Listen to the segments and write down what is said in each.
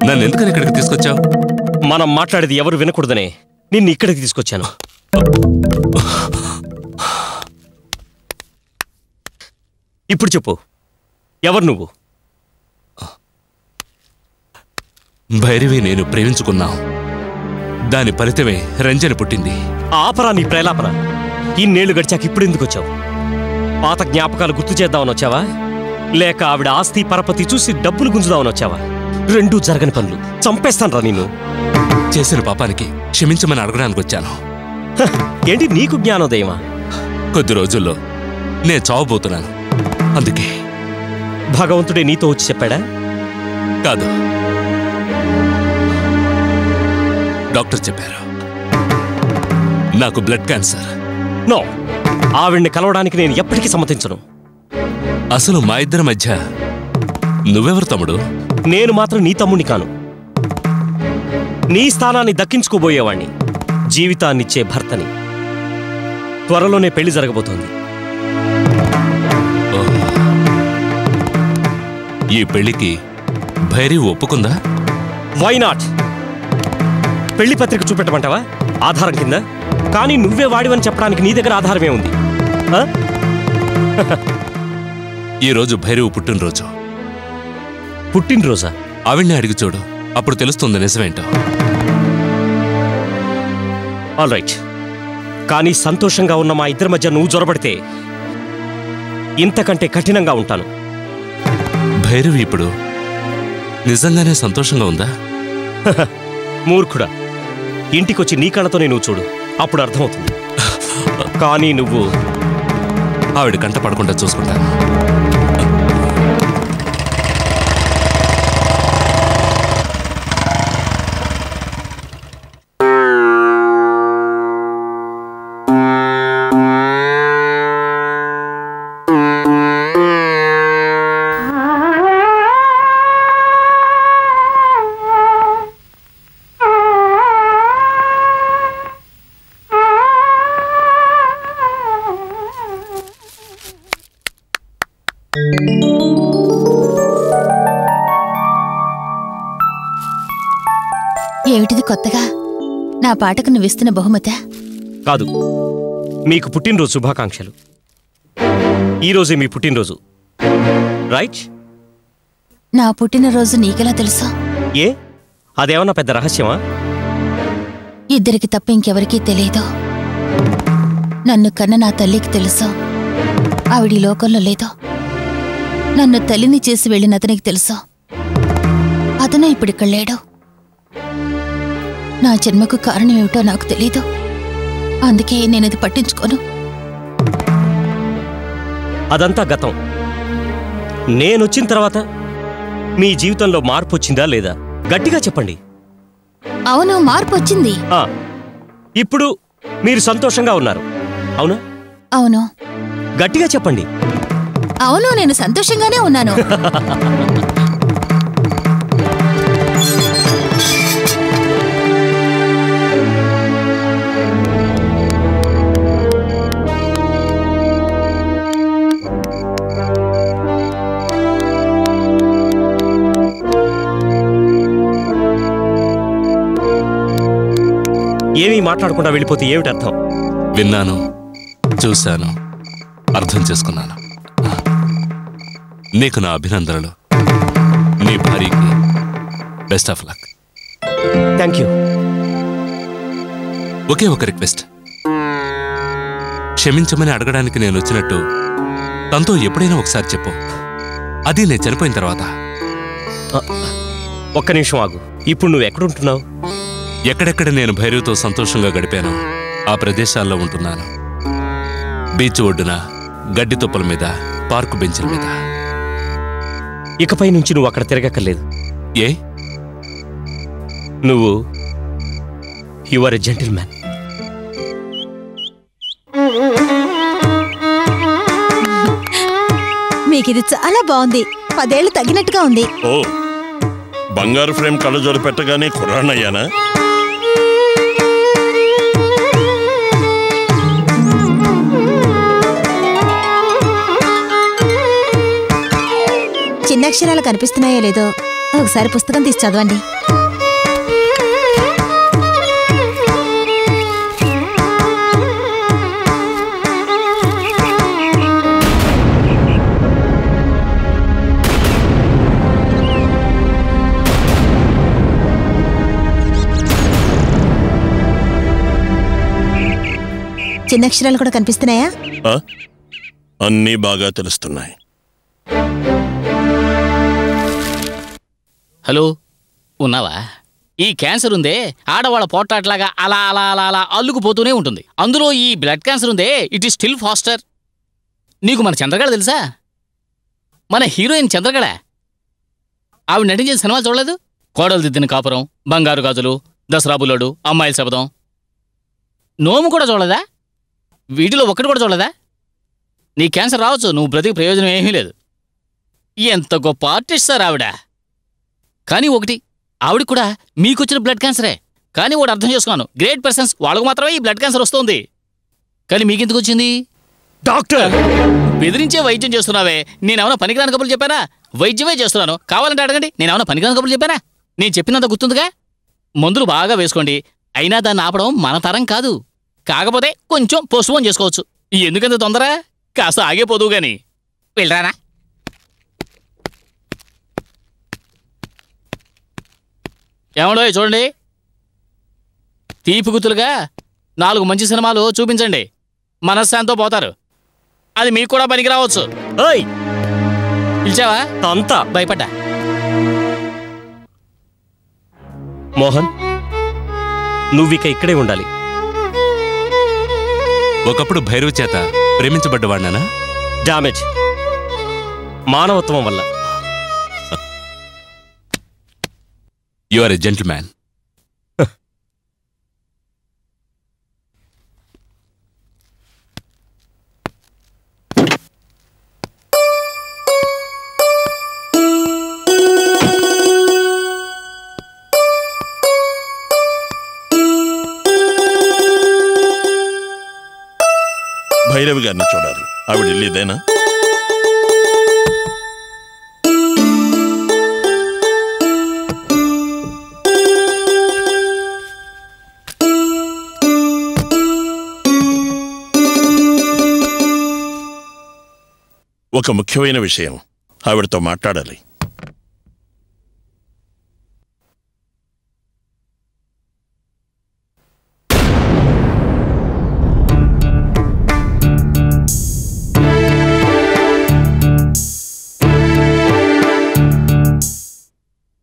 నన్ను ఎందుకని ఇక్కడికి తీసుకొచ్చావు? మనం మాట్లాడేది ఎవరు వినకూడదనే నిన్ను ఇక్కడికి తీసుకొచ్చాను. ఇప్పుడు చెప్పు, ఎవరు నువ్వు? భైరవి నేను ప్రేమించుకున్నాం. దాని ఫలితమే రంజని పుట్టింది. ఆపరా నీ ప్రేలాపన. ఇన్నేళ్లు గడిచాక ఇప్పుడు ఎందుకు వచ్చావు? పాత జ్ఞాపకాలు గుర్తు చేద్దామని వచ్చావా, లేక ఆవిడ ఆస్తి పరపతి చూసి డబ్బులు గుంజుదామని వచ్చావా? రెండూ జరగని పనులు. చంపేస్తాను రా నిన్ను. చేసిన పాపానికి క్షమించమని అడగడానికి వచ్చాను. ఏంటి నీకు జ్ఞానోదయమా? కొద్ది రోజుల్లో నేను చావబోతున్నాను, అందుకే. భగవంతుడే నీతో వచ్చి చెప్పాడా? కాదు, డాక్టర్ చెప్పారు. నాకు బ్లడ్ క్యాన్సర్. నో, ఆవిడ్ని కలవడానికి నేను ఎప్పటికీ సమ్మతించను. అసలు మా ఇద్దరి మధ్య నువ్వెవరు తమ్ముడు? నేను మాత్రం నీ తమ్ముడిని కాను. నీ స్థానాన్ని దక్కించుకోబోయేవాణ్ణి, జీవితాన్నిచ్చే భర్తని. త్వరలోనే పెళ్లి జరగబోతోంది. ఈ పెళ్లికి భైరవి ఒప్పుకుందా? Why not? పెళ్లి పత్రిక చూపెట్టమంటావా ఆధారం కింద? కానీ నువ్వే వాడివని చెప్పడానికి నీ దగ్గర ఆధారమే ఉంది. ఈరోజు భైరవి పుట్టినరోజు. పుట్టినరోజా? ఆవిడ్ని అడిగి చూడు, అప్పుడు తెలుస్తుంది నిజమేంటో. All right. కానీ సంతోషంగా ఉన్న మా ఇద్దరి మధ్య నువ్వు జొరబడితే ఇంతకంటే కఠినంగా ఉంటాను. భైరవి ఇప్పుడు నిజంగానే సంతోషంగా ఉందా? మూర్ఖుడా, ఇంటికొచ్చి నీ కళ్ళతోనే నువ్వు చూడు, అప్పుడు అర్థమవుతుంది. కానీ నువ్వు ఆవిడ కంట పడకుండా చూసుకుంటాను. ఏమిటిది కొత్తగా? నా పాటకు నువ్విస్తున్న బహుమతా? కాదు, మీకు పుట్టినరోజు శుభాకాంక్షలు. ఈరోజే మీ పుట్టినరోజు, రైట్? నా పుట్టినరోజు నీకెలా తెలుసా? ఏ, అదేమన్నా పెద్ద రహస్యమా? ఇద్దరికి తప్ప ఇంకెవరికీ తెలియదు. నన్ను కన్న నా తల్లికి తెలుసు, ఆవిడి లోకంలో లేదు. నన్ను తల్లిని చేసి వెళ్ళిన అతనికి తెలుసు, అతను ఇప్పుడిక్కడ లేడు. నా జన్మకు కారణమేమిటో నాకు తెలీదు, అందుకే నేనది పట్టించుకోను. అదంతా గతం. నేనొచ్చిన తర్వాత మీ జీవితంలో మార్పు వచ్చిందా లేదా? గట్టిగా చెప్పండి. అవును, మార్పు వచ్చింది. ఇప్పుడు మీరు సంతోషంగా ఉన్నారు, అవునా? అవును. గట్టిగా చెప్పండి. అవును, నేను సంతోషంగానే ఉన్నాను. ఏమీ మాట్లాడకుండా వెళ్ళిపోతే ఏమిటి అర్థం? విన్నాను, చూశాను, అర్థం చేసుకున్నాను. నీకు నా అభినందనలు. నీ భార్యకి best of luck. Thank you. ఒకే ఒక రిక్వెస్ట్. క్షమించమని అడగడానికి నేను వచ్చినట్టు తనతో ఎప్పుడైనా ఒకసారి చెప్పు, అది నేను చనిపోయిన తర్వాత. ఒక్క నిమిషం ఆగు. ఇప్పుడు నువ్వు ఎక్కడుంటున్నావు? ఎక్కడెక్కడ నేను భైరవితో సంతోషంగా గడిపాను ఆ ప్రదేశాల్లో ఉంటున్నాను. బీచ్ ఒడ్డున, గడ్డి తుప్పల మీద, పార్కు బెంచుల మీద. ఇకపై నుంచి నువ్వు అక్కడ తిరగక్కర్లేదు. ఏ? నువ్వు యు ఆర్ ఎ జెంటిల్‌మ్యాన్. మీకిది చాలా బాగుంది. 10 ఏళ్ళు తగ్గినట్టుగా ఉంది. ఓ, బంగారు ఫ్రేమ్ కళ్ళజోడు పెట్టగానే కుర్రాన్నయ్యానా? చిన్నక్షరాలు కనిపిస్తున్నాయో లేదో ఒకసారి పుస్తకం తీసి చదవండి. చిన్నక్షరాలు కూడా కనిపిస్తున్నాయా? అన్నీ బాగా తెలుస్తున్నాయి. హలో, ఉన్నావా? ఈ క్యాన్సర్ ఉందే ఆడవాళ్ళ పోట్లాట్లాగా అలా అలా అలా అలా అల్లుకుపోతూనే ఉంటుంది. అందులో ఈ బ్లడ్ క్యాన్సర్ ఉందే, ఇట్ ఈస్ స్టిల్ ఫాస్టర్. నీకు మన చంద్రగడ తెలుసా? మన హీరోయిన్ చంద్రగడ. ఆవిడ నటించిన సినిమాలు చూడలేదు? కోడలు దిద్దిన కాపురం, బంగారు గాజులు, దసరా బుల్లోడు, అమ్మాయిల శపథం. నోము కూడా చూడలేదా? వీటిలో ఒక్కటి కూడా చూడలేదా? నీ క్యాన్సర్ రావచ్చు, నువ్వు బ్రతికి ప్రయోజనం ఏమీ లేదు. ఎంత గొప్ప ఆర్టిస్ట్ సార్ ఆవిడ. కానీ ఒకటి, ఆవిడ కూడా మీకొచ్చిన బ్లడ్ క్యాన్సరే. కానీ వాడు అర్థం చేసుకున్నాను, గ్రేట్ పర్సన్స్ వాళ్ళకు మాత్రమే ఈ బ్లడ్ క్యాన్సర్ వస్తుంది. కానీ మీకెందుకు వచ్చింది? డాక్టర్, బెదిరించే వైద్యం చేస్తున్నావే. నేనేమన్నా పనికిరాని కబుర్లు చెప్పానా? వైద్యమే చేస్తున్నాను, కావాలంటే అడగండి. నేనేమన్నా పనికిరాని కబుర్లు చెప్పానా? నేను చెప్పినంత గుర్తుందిగా. మందులు బాగా వేసుకోండి. అయినా దాన్ని ఆపడం మన తరం కాదు. కాకపోతే కొంచెం పోస్ట్పోన్ చేసుకోవచ్చు. ఎందుకంత తొందర? కాస్త ఆగేపోదువు గాని. వెళ్ళరానా? ఏమండో చూడండి, తీపి గుర్తులుగా 4 మంచి సినిమాలు చూపించండి. మనశ్శాంతితో పోతారు. అది మీకు కూడా పనికి రావచ్చు. ఓయ్ పిలిచావా? అంతా భయపడ్డా. మోహన్, నువ్విక ఇక్కడే ఉండాలి. ఒకప్పుడు భైరవ్ చేత ప్రేమించబడ్డవాడినా? డామేజ్ మానవత్వం వల్ల. You are a gentleman. Bhairavi గారిని చూడాలి. ఆవిడ ఇల్లేదేనా? ఒక ముఖ్యమైన విషయం, ఆవిడతో మాట్లాడాలి.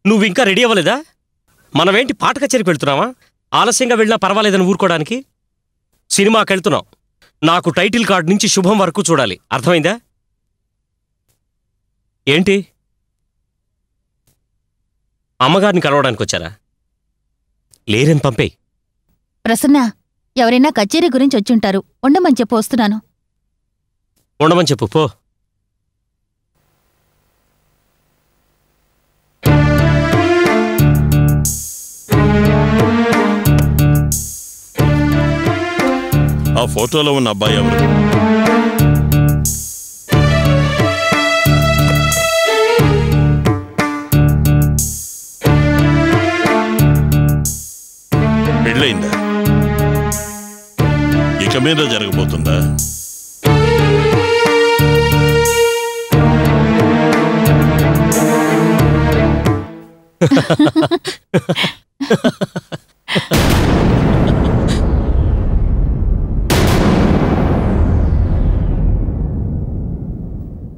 నువ్వింకా రెడీ అవ్వలేదా? మనమేంటి పాట కచేరికి వెళ్తున్నావా? ఆలస్యంగా వెళ్ళినా పర్వాలేదని ఊరుకోవడానికి. సినిమాకి వెళ్తున్నాం. నాకు టైటిల్ కార్డ్ నుంచి శుభం వరకు చూడాలి. అర్థమైందా? ఏంటి, అమ్మగారిని కలవడానికి వచ్చారా? లేరని పంపేయి. ప్రసన్న, ఎవరైనా కచేరీ గురించి వచ్చుంటారు. ఉండమని చెప్పు, వస్తున్నాను. ఉండమని చెప్పు పో. ఆ ఫోటోలో ఉన్న అబ్బాయి ఎవరు? పెళ్ళయిందా? ఇక మీద జరగబోతుందా?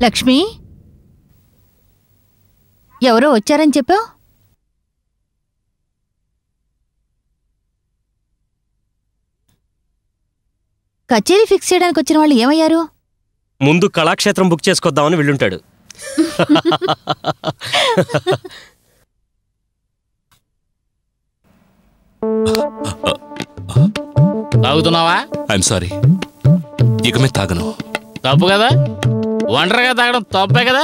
లక్ష్మి, ఎవరో వచ్చారని చెప్పావు? కచేరీ ఫిక్స్ చేయడానికి వచ్చిన వాళ్ళు ఏమయ్యారు? ముందు కళాక్షేత్రం బుక్ చేసుకొద్దామని వెళ్ళుంటాడు. తాగుతున్నావా? ఐఎమ్ సారీ, ఇక మీద తాగను. తప్పు కదా? ఒంటరిగా తాగడం తప్పే కదా?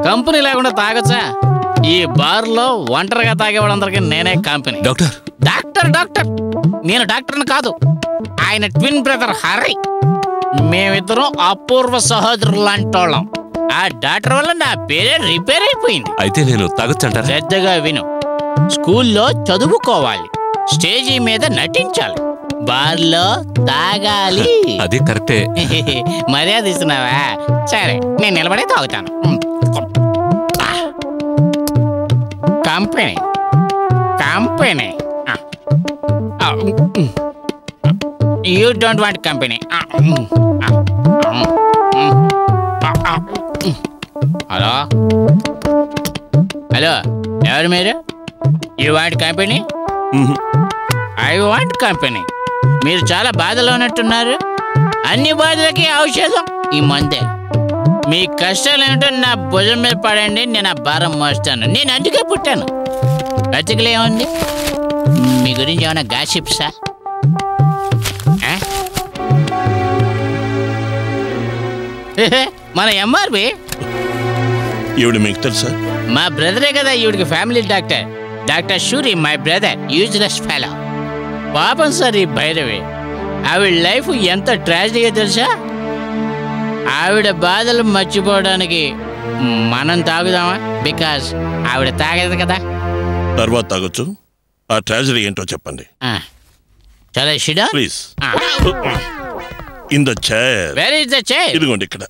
కంపెనీ లేకుండా తాగొచ్చా? ఈ బార్లో ఒంటరిగా తాగేవాళ్ళందరికీ నేనే కంపెనీ. డాక్టర్, డాక్టర్ డాక్టర్ నేను డాక్టర్ని కాదు, ఆయన ట్విన్ బ్రదర్ హరి. మేమిద్దరం అపూర్వ సహోదరులు లాంటోళ్ళం. ఆ డాక్టర్ వల్ల నా పేరే రిపేర్ అయిపోయింది. అయితే నేను తాగొచ్చంటారా? శ్రద్ధగా విను. స్కూల్లో చదువుకోవాలి, స్టేజీ మీద నటించాలి, బార్లో తాగాలి. అది కరెక్టే. మర్యాద ఇస్తున్నావా? సరే, నేను నిలబడే తాగుతాను. Company company you don't want company. Hello hello, ఎవరు మీరు? You want company? I want company. మీరు చాలా బాధలో ఉన్నట్టున్నారు. అన్ని బాధలకి ఔషధం ఈ మందే. మీ కష్టాలు ఏమిటో నా భుజం మీద పడండి, నేను ఆ భారం మోస్తాను. నేను అందుకే పుట్టాను. బతికలే ఉంది. మీ గురించి ఏమైనా గాసిప్సా? మన ఎంఆర్బి ఈవిడ మీకు తెలుసా? మా బ్రదరే కదా ఈవిడికి family doctor. Doctor Shouri, my brother, useless fellow. పాపం సార్ ఈ భైరవి. ఆవిడ లైఫ్ ఎంత ట్రాజడీగా తెలుసా? ఆవిడ బాధలు మర్చిపోవడానికి మనం తాగుదామా? బికాజ్ ఆవిడ తాగదు కదా. తర్వాత తాగొచ్చు. ఆ ట్రాజడీ ఏంటో చెప్పండి. చాలా షిడా please. In the chair. Where is the chair? ఇదిగోండి ఇక్కడ.